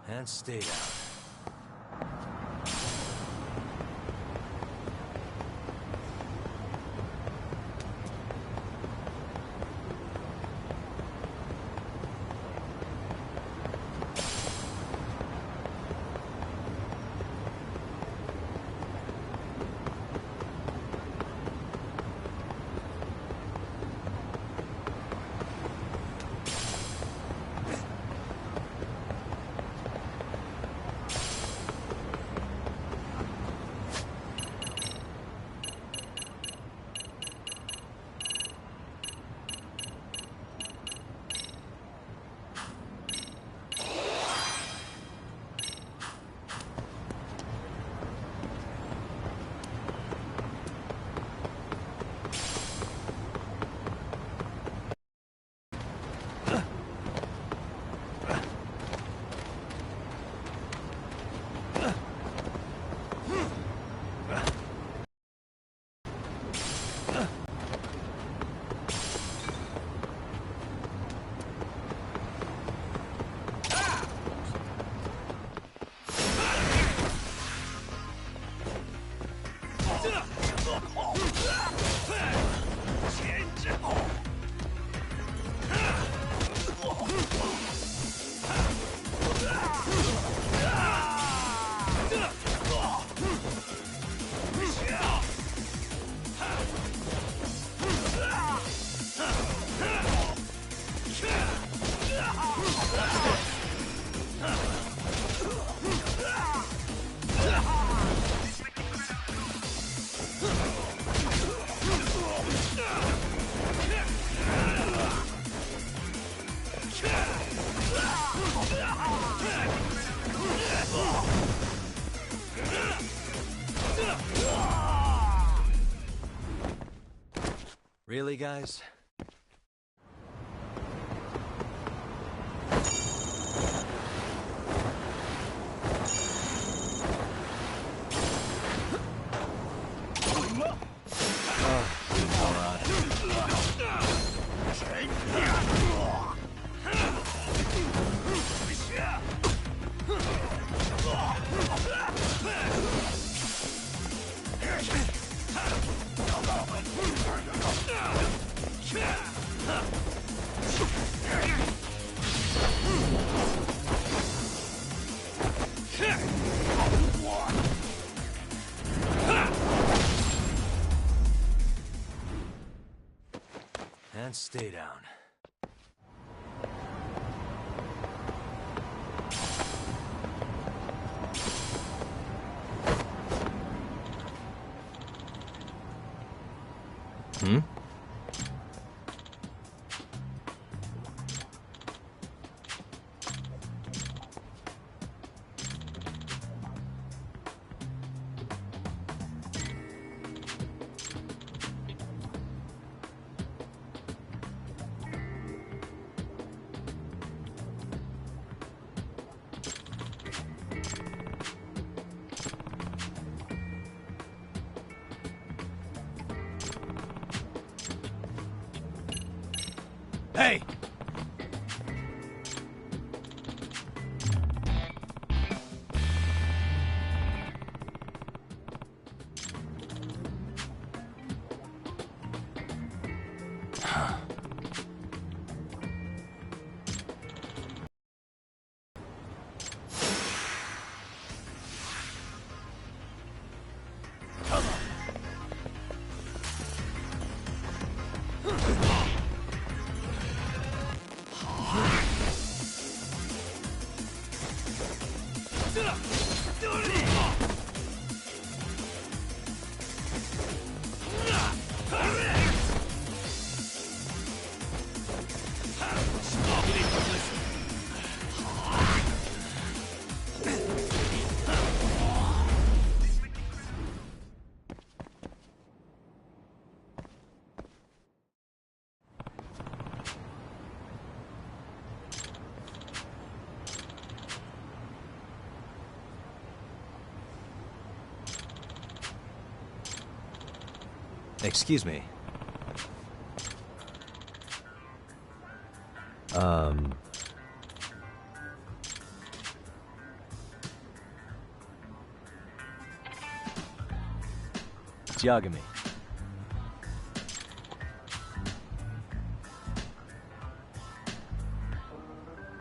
And stay down. Really, guys? And stay down. Hmm? Hey! Excuse me. Judgement.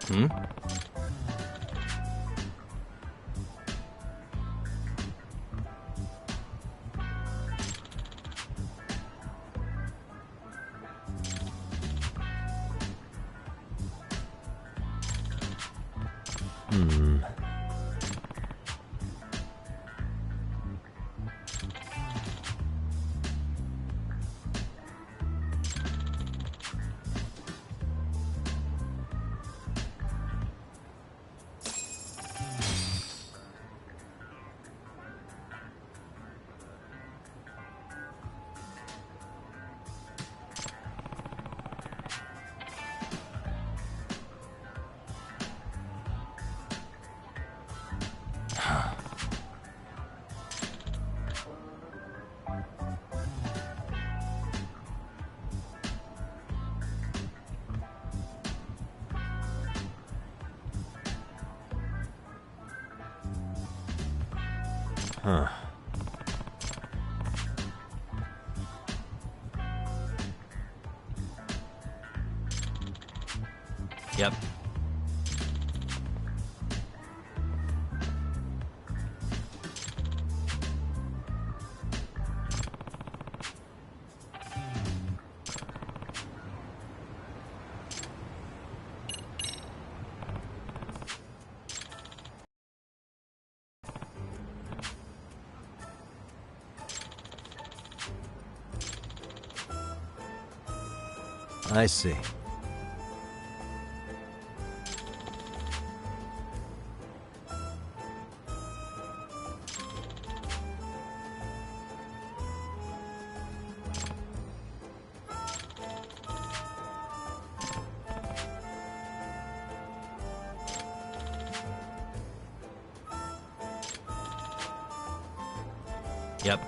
Hmm? Huh. Yep. I see. Yep.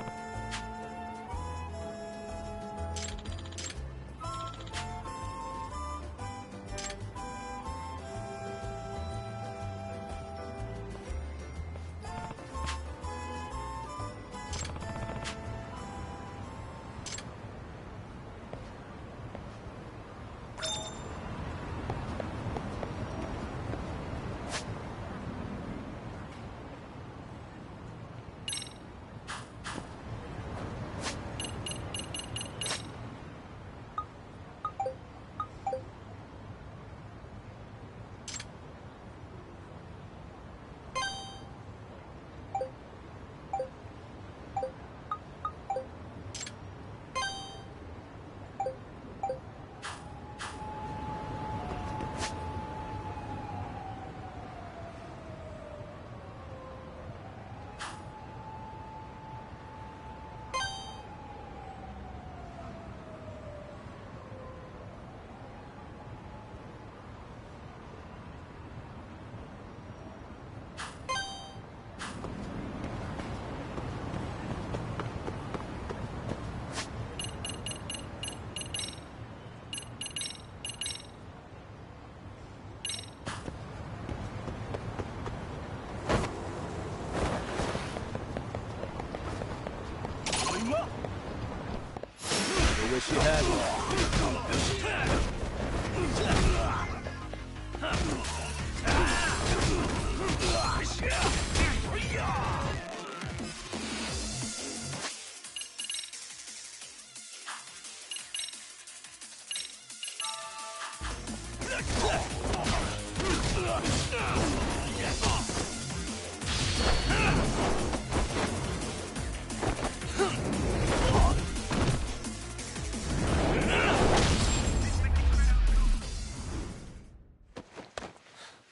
I wish you had one.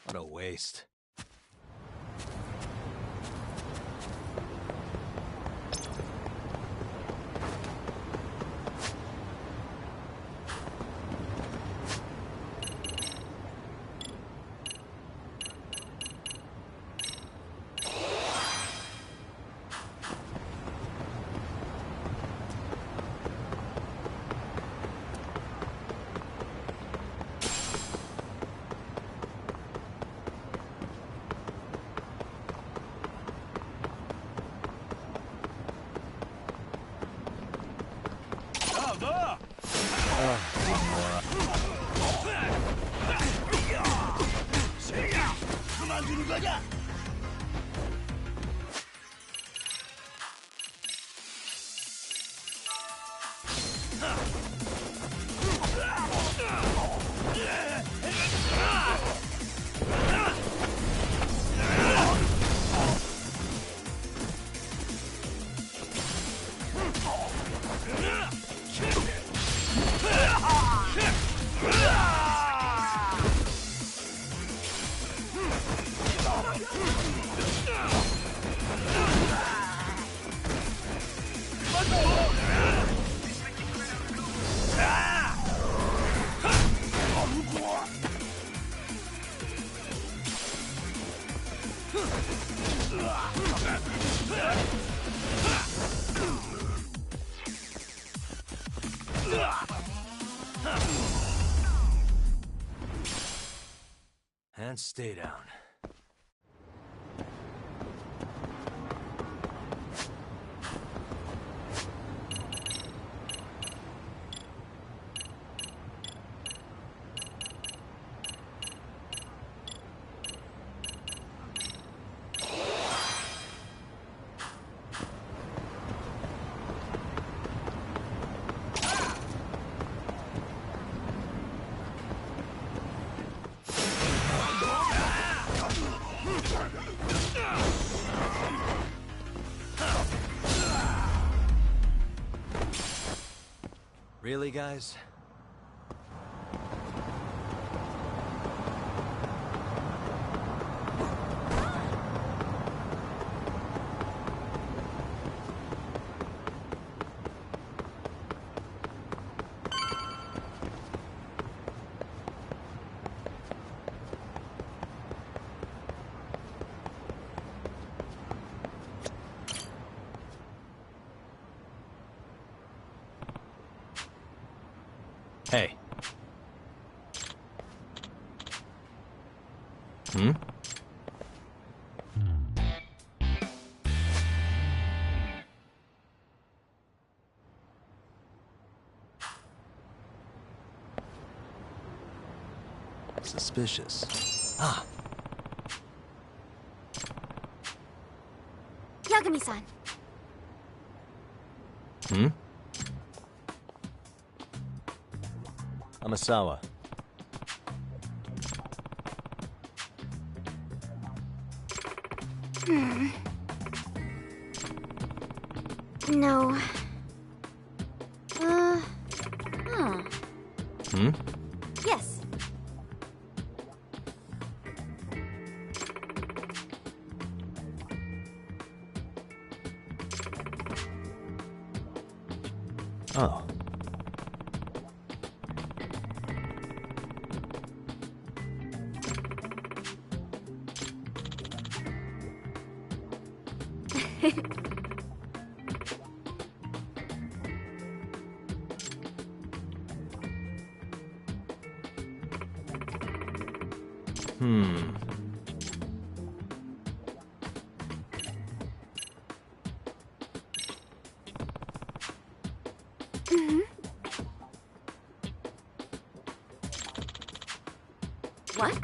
What a waste. 그만두는 거냐? And stay down. Really, guys? Hey. Hmm? Suspicious. Ah. Yagami-san. Hmm? Amasawa. No. Hmm? Yes. Oh. Hmm. What?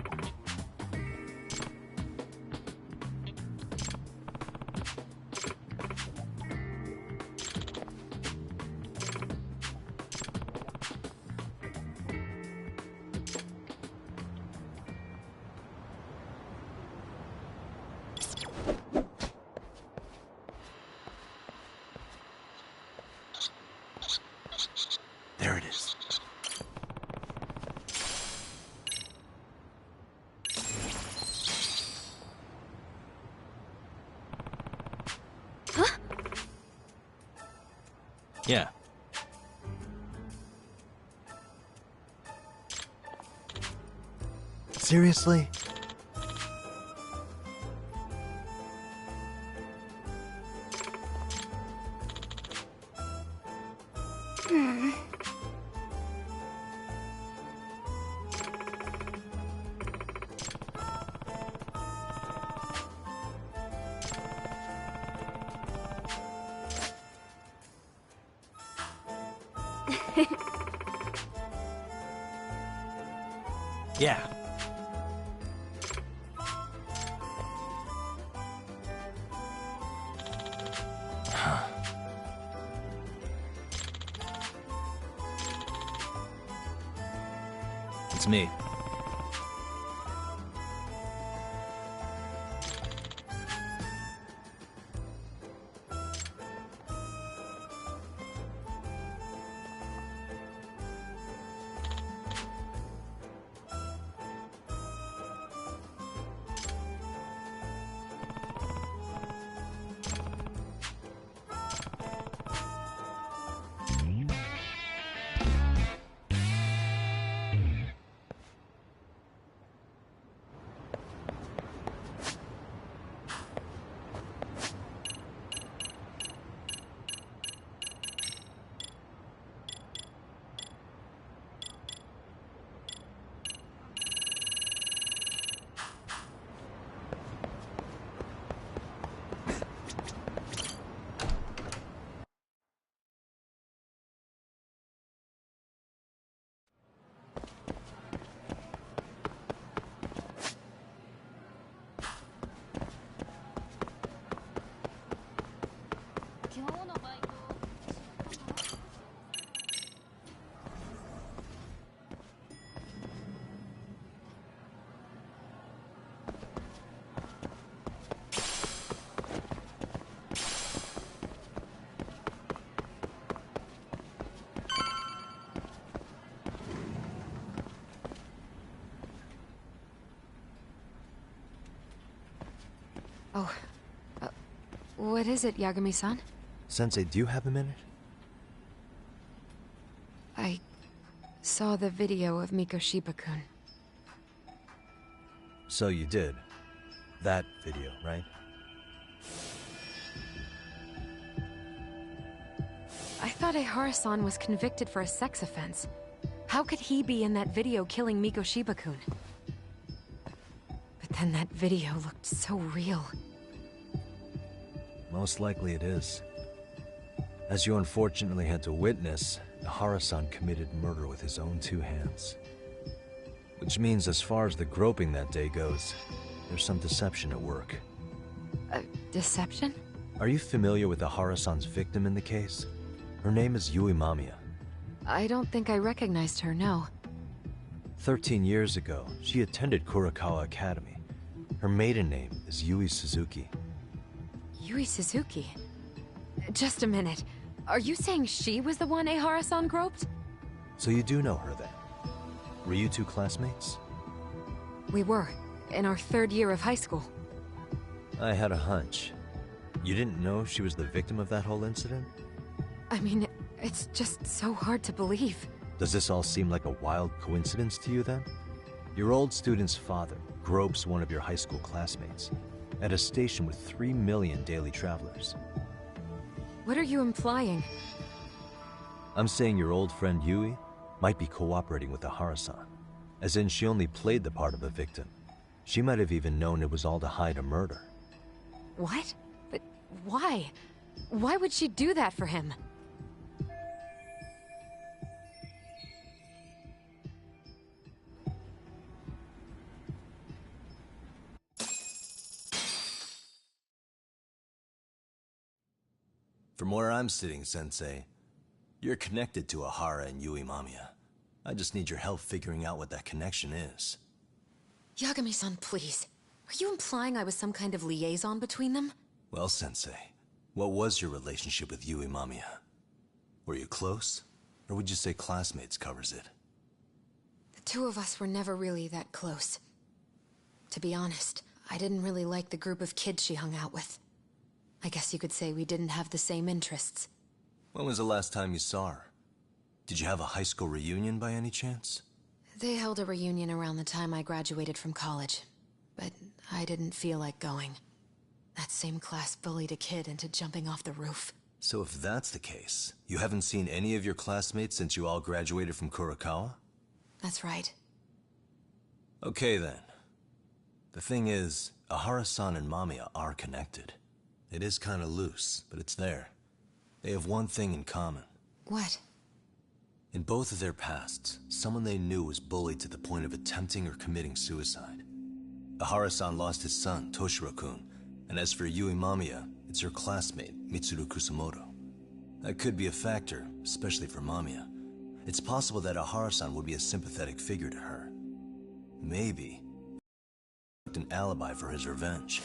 There it is. Huh? Yeah. Seriously? Yeah. It's me. Oh, what is it, Yagami-san? Sensei, do you have a minute? I saw the video of Mikoshiba-kun. So you did. That video, right? I thought Ehara-san was convicted for a sex offense. How could he be in that video killing Mikoshiba-kun? But then that video looked so real. Most likely it is. As you unfortunately had to witness, Ehara-san committed murder with his own two hands. Which means as far as the groping that day goes, there's some deception at work. Deception? Are you familiar with Ehara-san's victim in the case? Her name is Yui Mamiya. I don't think I recognized her, no. 13 years ago, she attended Kurakawa Academy. Her maiden name is Yui Suzuki. Yui Suzuki? Just a minute. Are you saying she was the one Ehara-san groped? So you do know her then? Were you two classmates? We were, in our third year of high school. I had a hunch. You didn't know she was the victim of that whole incident? I mean, it's just so hard to believe. Does this all seem like a wild coincidence to you then? Your old student's father gropes one of your high school classmates at a station with 3 million daily travelers. What are you implying? I'm saying your old friend Yui might be cooperating with Ehara-san, as in she only played the part of a victim. She might have even known it was all to hide a murder. What? But why? Why would she do that for him? From where I'm sitting, Sensei, you're connected to Ehara and Yui Mamiya. I just need your help figuring out what that connection is. Yagami-san, please. Are you implying I was some kind of liaison between them? Well, Sensei, what was your relationship with Yui Mamiya? Were you close? Or would you say classmates covers it? The two of us were never really that close. To be honest, I didn't really like the group of kids she hung out with. I guess you could say we didn't have the same interests. When was the last time you saw her? Did you have a high school reunion by any chance? They held a reunion around the time I graduated from college, but I didn't feel like going. That same class bullied a kid into jumping off the roof. So if that's the case, you haven't seen any of your classmates since you all graduated from Kurakawa? That's right. Okay then. The thing is, Ehara-san and Mamiya are connected. It is kinda loose, but it's there. They have one thing in common. What? In both of their pasts, someone they knew was bullied to the point of attempting or committing suicide. Ehara-san lost his son, Toshiro-kun, and as for Yui Mamiya, it's her classmate, Mitsuru Kusamoto. That could be a factor, especially for Mamiya. It's possible that Ehara-san would be a sympathetic figure to her. maybe, an alibi for his revenge.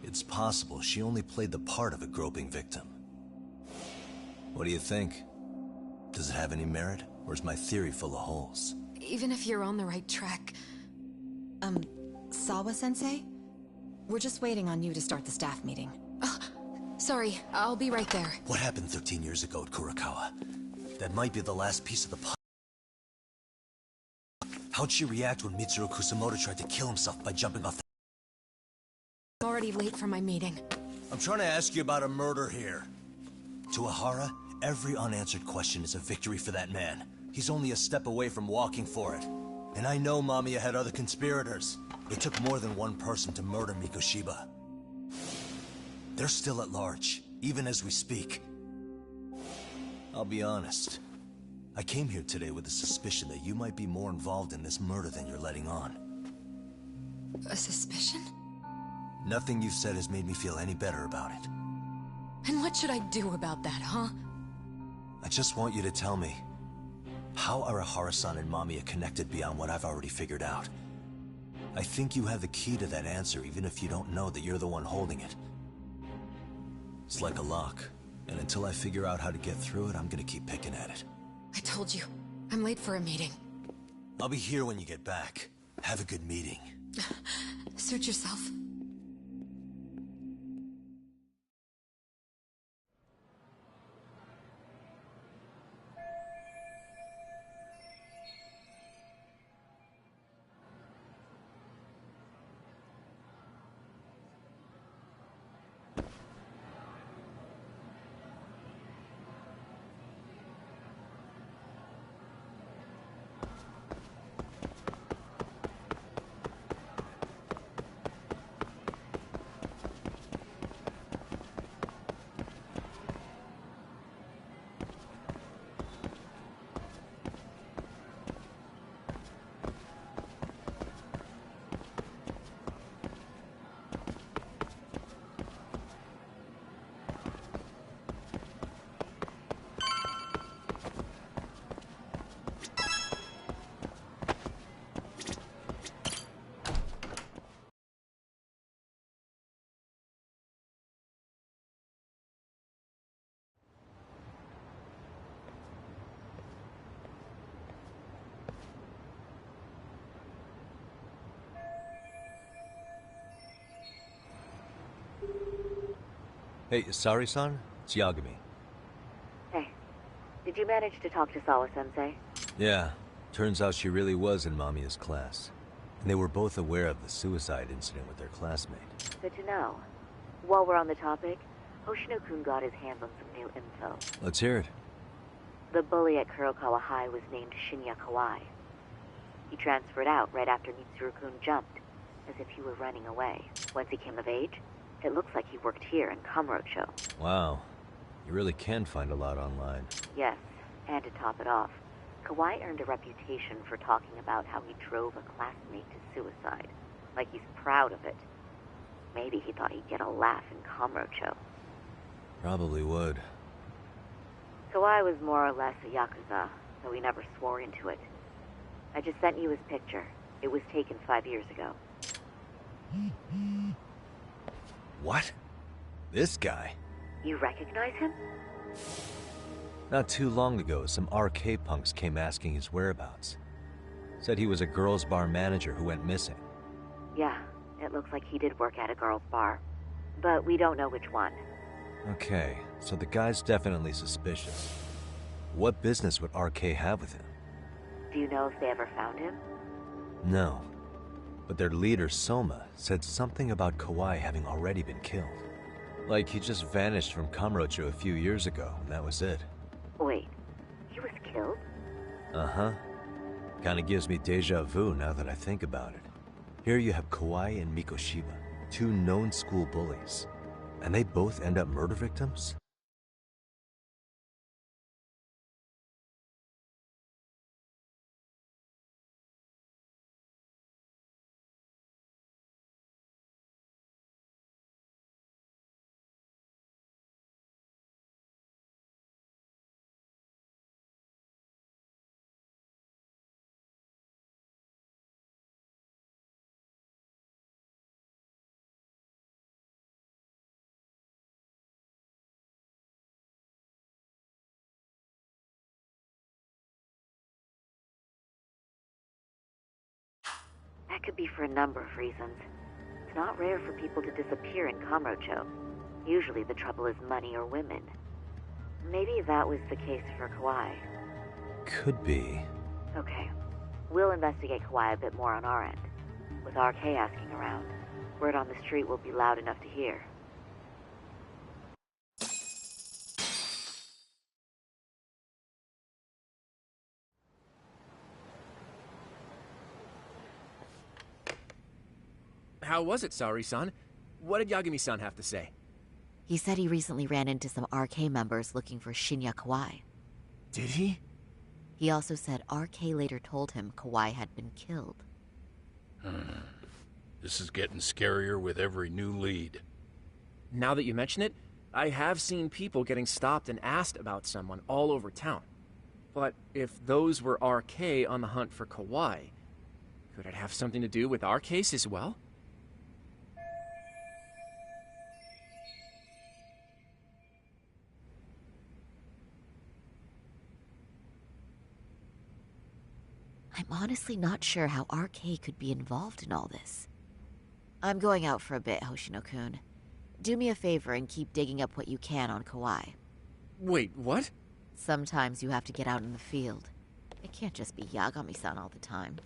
It's possible she only played the part of a groping victim. What do you think? Does it have any merit, or is my theory full of holes? Even if you're on the right track... Sawa-sensei? We're just waiting on you to start the staff meeting. Sorry, I'll be right there. What happened 13 years ago at Kurokawa? That might be the last piece of the puzzle. How'd she react when Mitsuru Kusamoto tried to kill himself by jumping off the... I'm already late for my meeting. I'm trying to ask you about a murder here. To Ahara, every unanswered question is a victory for that man. He's only a step away from walking for it. And I know Mamiya had other conspirators. It took more than one person to murder Mikoshiba. They're still at large, even as we speak. I'll be honest. I came here today with a suspicion that you might be more involved in this murder than you're letting on. A suspicion? Nothing you've said has made me feel any better about it. And what should I do about that, huh? I just want you to tell me, how are Ahara-san and Mamiya connected beyond what I've already figured out? I think you have the key to that answer, even if you don't know that you're the one holding it. It's like a lock, and until I figure out how to get through it, I'm gonna keep picking at it. I told you, I'm late for a meeting. I'll be here when you get back. Have a good meeting. Suit yourself. Hey, Sari-san? It's Yagami. Hey, did you manage to talk to Sawa-sensei? Yeah, turns out she really was in Mamiya's class. And they were both aware of the suicide incident with their classmate. Good to know. While we're on the topic, Hoshino-kun got his hands on some new info. Let's hear it. The bully at Kurokawa High was named Shinya Kawai. He transferred out right after Mitsuru-kun jumped, as if he were running away. Once he came of age, it looks like he worked here in Kamurocho. Wow. You really can find a lot online. Yes, and to top it off, Kawai earned a reputation for talking about how he drove a classmate to suicide. Like he's proud of it. Maybe he thought he'd get a laugh in Kamurocho. Probably would. Kawai was more or less a Yakuza, though he never swore into it. I just sent you his picture. It was taken 5 years ago. What? This guy? You recognize him? Not too long ago, some RK punks came asking his whereabouts. Said he was a girls' bar manager who went missing. Yeah, it looks like he did work at a girls' bar. But we don't know which one. Okay, so the guy's definitely suspicious. What business would RK have with him? Do you know if they ever found him? No. But their leader, Soma, said something about Kawai having already been killed. Like he just vanished from Kamurocho a few years ago, and that was it. Wait, he was killed? Uh-huh. Kinda gives me deja vu now that I think about it. Here you have Kawai and Mikoshiba, two known school bullies. And they both end up murder victims? That could be for a number of reasons. It's not rare for people to disappear in Kamurocho. Usually the trouble is money or women. Maybe that was the case for Kauai. Could be. Okay. We'll investigate Kauai a bit more on our end. With RK asking around, word on the street will be loud enough to hear. How was it, Saori-san? What did Yagami-san have to say? He said he recently ran into some RK members looking for Shinya Kauai. Did he? He also said RK later told him Kauai had been killed. This is getting scarier with every new lead. Now that you mention it, I have seen people getting stopped and asked about someone all over town. But if those were RK on the hunt for Kauai, could it have something to do with our case as well? I'm honestly not sure how RK could be involved in all this. I'm going out for a bit, Hoshino-kun. Do me a favor and keep digging up what you can on Kauai. Wait, what? Sometimes you have to get out in the field. It can't just be Yagami-san all the time.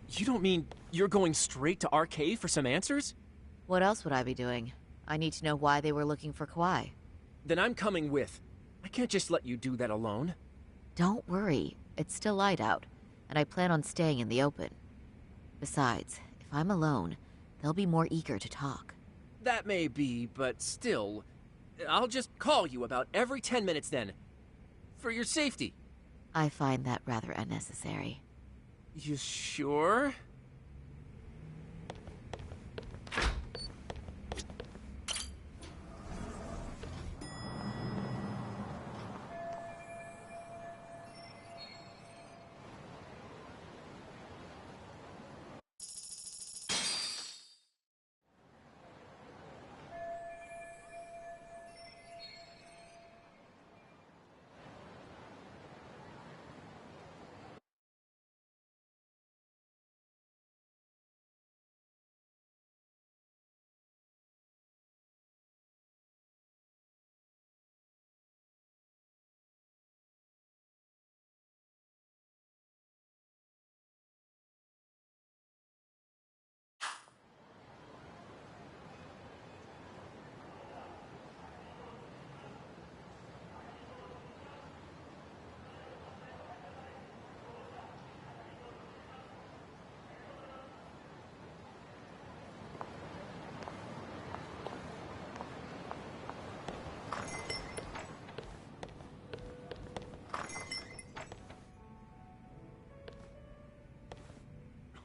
You don't mean you're going straight to RK for some answers? What else would I be doing? I need to know why they were looking for Kauai. Then I'm coming with. I can't just let you do that alone. Don't worry, it's still light out, and I plan on staying in the open. Besides, if I'm alone, they'll be more eager to talk. That may be, but still, I'll just call you about every 10 minutes then. For your safety. I find that rather unnecessary. You sure?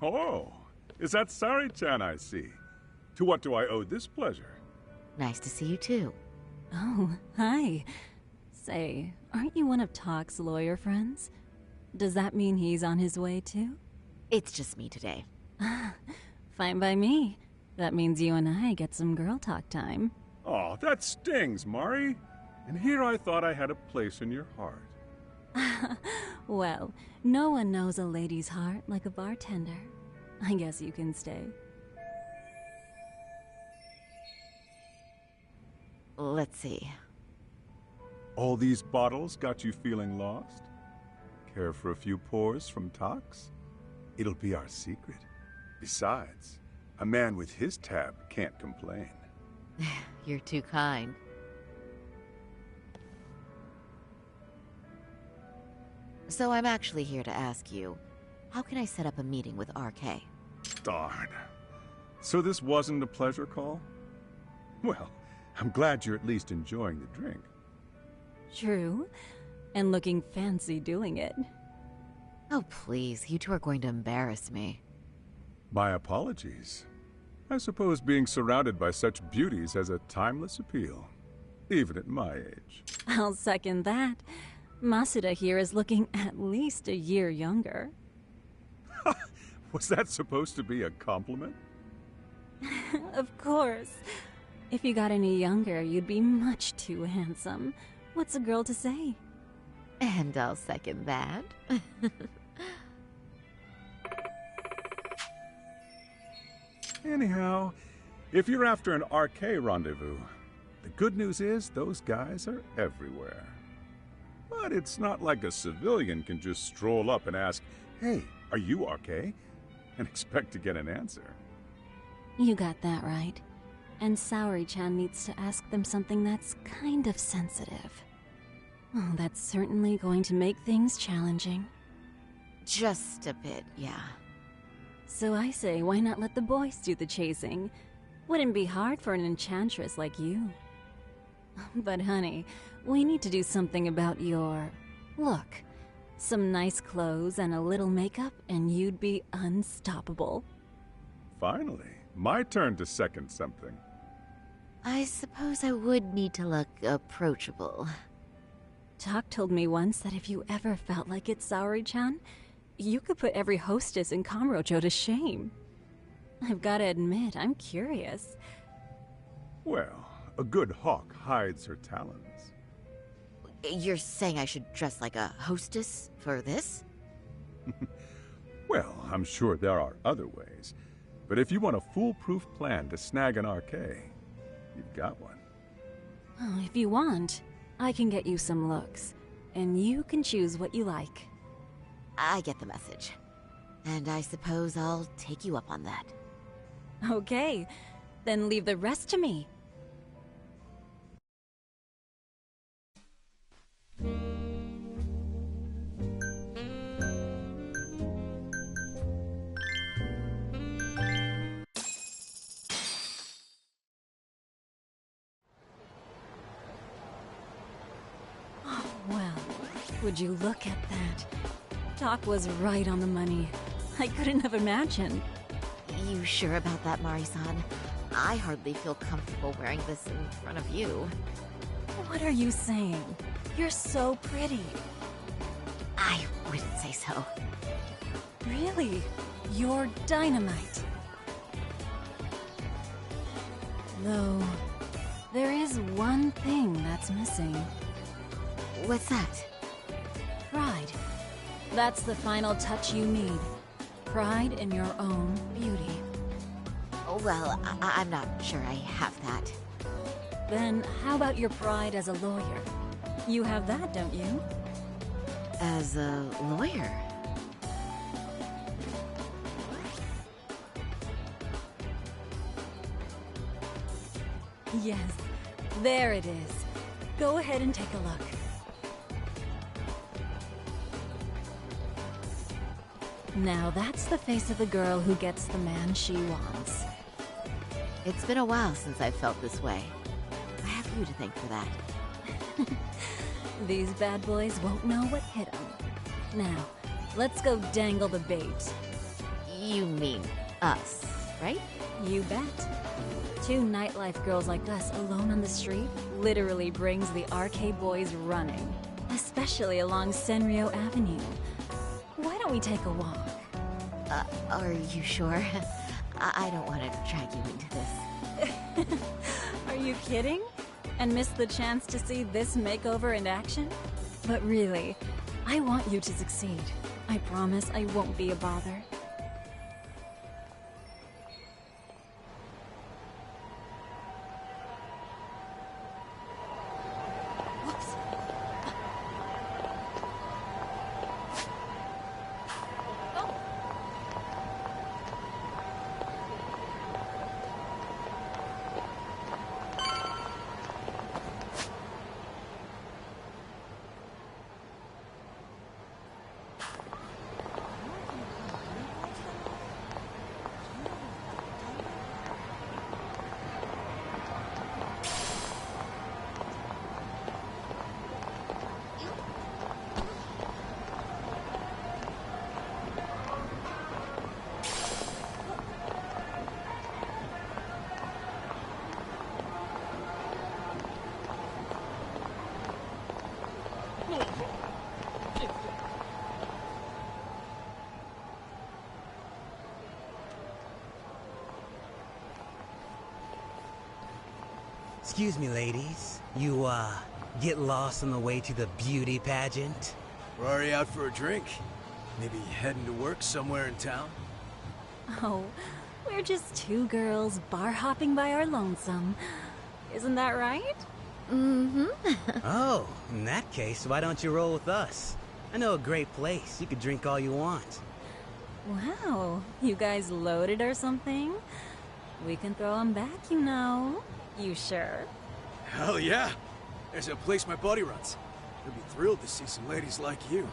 Oh, is that Sari-chan I see? To what do I owe this pleasure? Nice to see you too. Oh, hi. Say, aren't you one of Talk's lawyer friends? Does that mean he's on his way too? It's just me today. Fine by me. That means you and I get some girl talk time. Oh, that stings, Mari. And here I thought I had a place in your heart. Well, no one knows a lady's heart like a bartender. I guess you can stay. Let's see. All these bottles got you feeling lost? Care for a few pours from Tox? It'll be our secret. Besides, a man with his tab can't complain. You're too kind. So I'm actually here to ask you, how can I set up a meeting with RK? Darn. So this wasn't a pleasure call? Well, I'm glad you're at least enjoying the drink. True. And looking fancy doing it. Oh, please, you two are going to embarrass me. My apologies. I suppose being surrounded by such beauties has a timeless appeal, even at my age. I'll second that. Masuda here is looking at least a year younger. Was that supposed to be a compliment? Of course. If you got any younger, you'd be much too handsome. What's a girl to say? And I'll second that. Anyhow, if you're after an RK rendezvous, the good news is those guys are everywhere. But it's not like a civilian can just stroll up and ask, "Hey, are you RK?" and expect to get an answer. You got that right. And Saori-chan needs to ask them something that's kind of sensitive. Oh, that's certainly going to make things challenging. Just a bit, yeah. So I say, why not let the boys do the chasing? Wouldn't be hard for an enchantress like you. But honey, we need to do something about your look. Some nice clothes and a little makeup, and you'd be unstoppable. Finally, my turn to second something. I suppose I would need to look approachable. Talk told me once that if you ever felt like it, Saori-chan, you could put every hostess in Kamurocho to shame. I've gotta admit, I'm curious. Well, a good hawk hides her talons. You're saying I should dress like a hostess for this? Well, I'm sure there are other ways. But if you want a foolproof plan to snag an RK, you've got one. Oh, if you want, I can get you some looks. And you can choose what you like. I get the message. And I suppose I'll take you up on that. Okay, then leave the rest to me. Well, would you look at that? Doc was right on the money. I couldn't have imagined. You sure about that, Mari-san? I hardly feel comfortable wearing this in front of you. What are you saying? You're so pretty. I wouldn't say so. Really? You're dynamite. Though, there is one thing that's missing. What's that? Pride. That's the final touch you need. Pride in your own beauty. Well, I'm not sure I have that. Then how about your pride as a lawyer? You have that, don't you? As a lawyer? Yes, there it is. Go ahead and take a look. Now that's the face of the girl who gets the man she wants. It's been a while since I've felt this way. I have you to thank for that. These bad boys won't know what hit them. Now, let's go dangle the bait. You mean us, right? You bet. Two nightlife girls like us alone on the street literally brings the RK boys running. Especially along Senryo Avenue. Why don't we take a walk? Are you sure? I don't want to drag you into this. Are you kidding? And miss the chance to see this makeover in action? But really, I want you to succeed. I promise I won't be a bother. Excuse me, ladies. You, get lost on the way to the beauty pageant? We're already out for a drink. Maybe heading to work somewhere in town? Oh, we're just two girls bar hopping by our lonesome. Isn't that right? Mm-hmm. Oh, in that case, why don't you roll with us? I know a great place. You could drink all you want. Wow, you guys loaded or something? We can throw them back, you know. You sure? Hell yeah! There's a place my buddy runs. He'll be thrilled to see some ladies like you.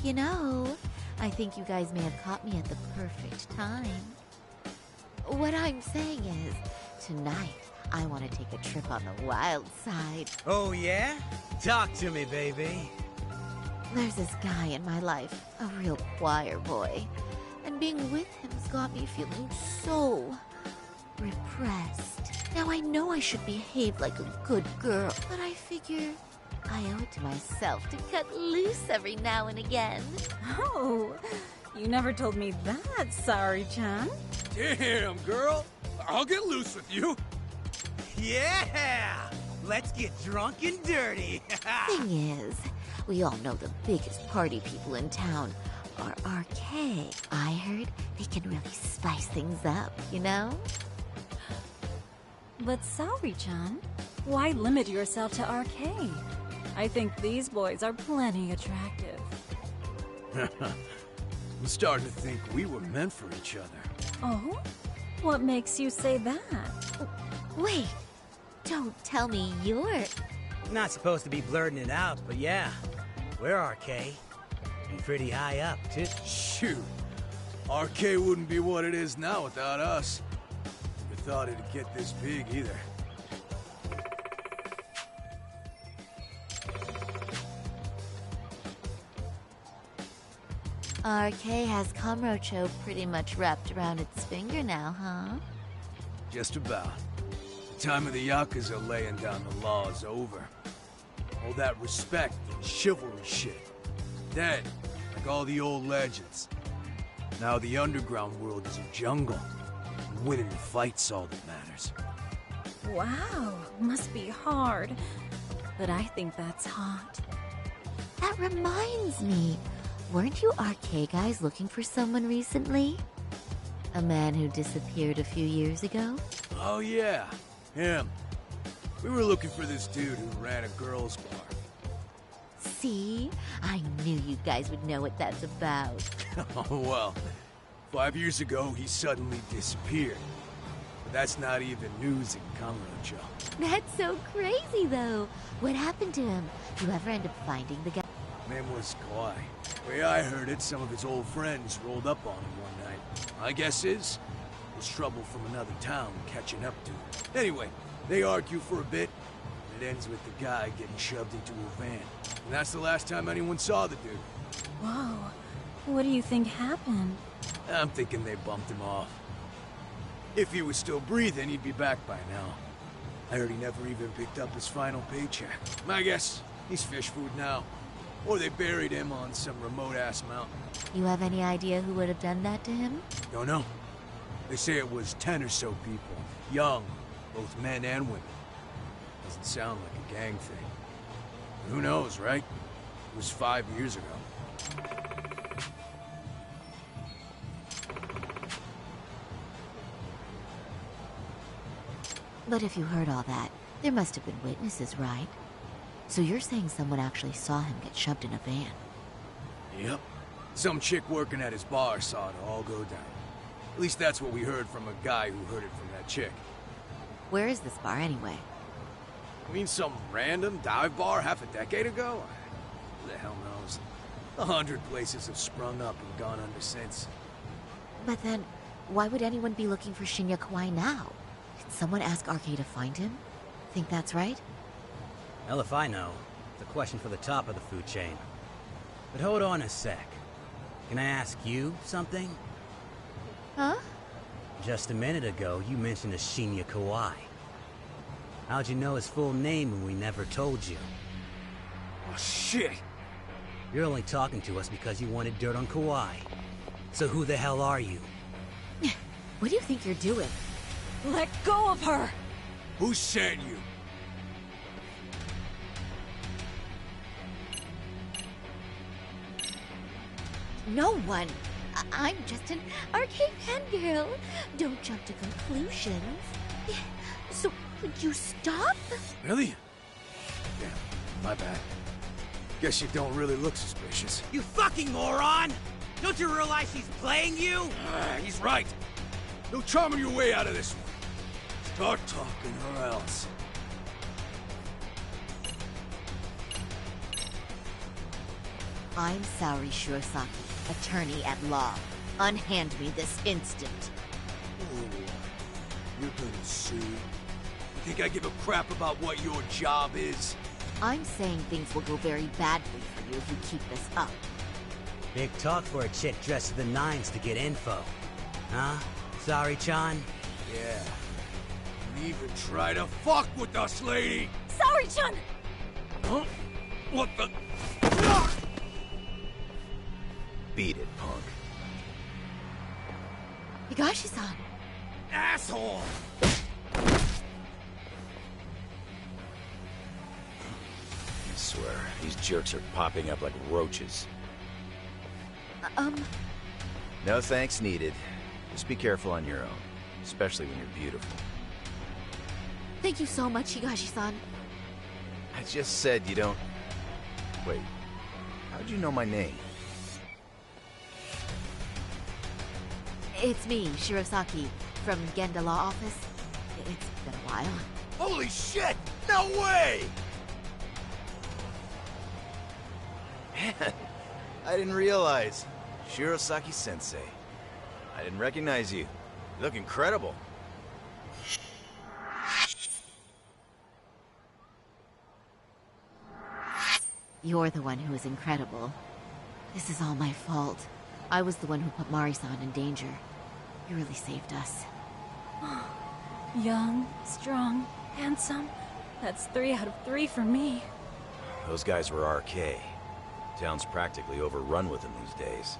You know, I think you guys may have caught me at the perfect time. What I'm saying is, tonight, I want to take a trip on the wild side. Oh, yeah? Talk to me, baby. There's this guy in my life, a real choir boy. And being with him's got me feeling so repressed. Now I know I should behave like a good girl, but I figure I owe it to myself to cut loose every now and again. Oh, you never told me that, Sari-chan. Damn, girl! I'll get loose with you! Yeah! Let's get drunk and dirty! Thing is, we all know the biggest party people in town are RK. I heard they can really spice things up, you know? But Sari-chan, why limit yourself to RK? I think these boys are plenty attractive. I'm starting to think we were meant for each other. Oh? What makes you say that? Wait, don't tell me you're... Not supposed to be blurting it out, but yeah. We're RK. And pretty high up, too. Shoot. RK wouldn't be what it is now without us. Never thought it'd get this big either. RK has Kamurocho pretty much wrapped around its finger now, huh? Just about. The time of the Yakuza laying down the law is over. All that respect and chivalry shit. Dead, like all the old legends. Now the underground world is a jungle. And winning the fight's all that matters. Wow, must be hard. But I think that's hot. That reminds me. Weren't you RK guys looking for someone recently? A man who disappeared a few years ago? Oh yeah, him. We were looking for this dude who ran a girls' bar. See? I knew you guys would know what that's about. Oh well, 5 years ago he suddenly disappeared. But that's not even news in Kamurocho. That's so crazy though. What happened to him? You ever end up finding the guy? Name was Kawhi. The way I heard it, some of his old friends rolled up on him one night. My guess is, it was trouble from another town catching up to him. Anyway, they argue for a bit, and it ends with the guy getting shoved into a van. And that's the last time anyone saw the dude. Whoa, what do you think happened? I'm thinking they bumped him off. If he was still breathing, he'd be back by now. I heard he never even picked up his final paycheck. I guess he's fish food now. Or they buried him on some remote-ass mountain. You have any idea who would have done that to him? Don't know. They say it was 10 or so people. Young, both men and women. Doesn't sound like a gang thing. But who knows, right? It was 5 years ago. But if you heard all that, there must have been witnesses, right? So you're saying someone actually saw him get shoved in a van? Yep. Some chick working at his bar saw it all go down. At least that's what we heard from a guy who heard it from that chick. Where is this bar anyway? I mean some random dive bar half a decade ago? Who the hell knows? 100 places have sprung up and gone under since. But then, why would anyone be looking for Shinya Kawai now? Did someone ask RK to find him? Think that's right? Hell if I know. It's a question for the top of the food chain. But hold on a sec. Can I ask you something? Huh? Just a minute ago, you mentioned a Shinya Kawai. How'd you know his full name when we never told you? Oh, shit! You're only talking to us because you wanted dirt on Kauai. So who the hell are you? What do you think you're doing? Let go of her! Who sent you? No one. I'm just an arcade fangirl. Don't jump to conclusions. So, would you stop? Really? Damn, my bad. Guess you don't really look suspicious. You fucking moron! Don't you realize he's playing you? He's right. No charming your way out of this one. Start talking or else. I'm Saori Shirosaki, attorney at law. Unhand me this instant. Ooh, you're gonna sue? You think I give a crap about what your job is? I'm saying things will go very badly for you if you keep this up. Big talk for a chick dressed to the nines to get info. Huh? Sorry-chan? Yeah. Don't even try to fuck with us, lady! Saori-chan! Huh? What the... Beat it, punk. Higashi-san! Asshole! I swear, these jerks are popping up like roaches. No thanks needed. Just be careful on your own, especially when you're beautiful. Thank you so much, Higashi-san. I just said you don't... Wait, how'd you know my name? It's me, Shirosaki, from Genda Law Office. It's been a while. Holy shit! No way! Man, I didn't realize. Shirosaki-sensei. I didn't recognize you. You look incredible. You're the one who is incredible. This is all my fault. I was the one who put Mari-san in danger. You really saved us. Young, strong, handsome. That's 3 out of 3 for me. Those guys were RK. Town's practically overrun with them these days.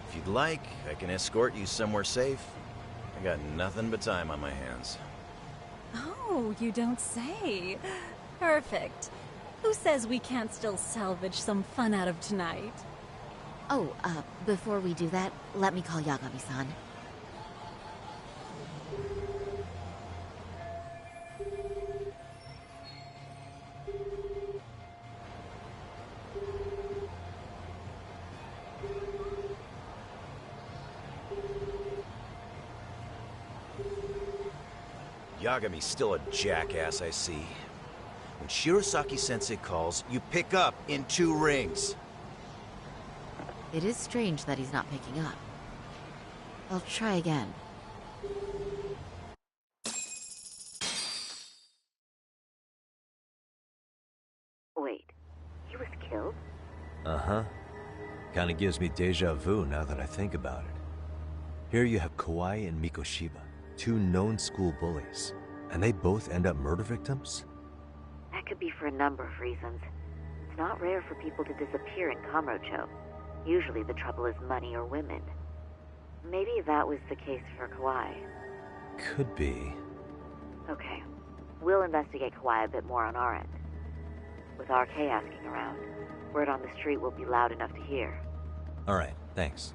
If you'd like, I can escort you somewhere safe. I got nothing but time on my hands. Oh, you don't say. Perfect. Who says we can't still salvage some fun out of tonight? Oh, before we do that, let me call Yagami-san. Yagami's still a jackass, I see. When Shirosaki-sensei calls, you pick up in 2 rings. It is strange that he's not picking up. I'll try again. Wait, he was killed? Uh-huh. Kinda gives me deja vu now that I think about it. Here you have Kauai and Mikoshiba, 2 known school bullies, and they both end up murder victims? That could be for a number of reasons. It's not rare for people to disappear in Kamurocho. Usually the trouble is money or women. Maybe that was the case for Kauai. Could be. Okay. We'll investigate Kauai a bit more on our end. With RK asking around, word on the street will be loud enough to hear. All right, thanks.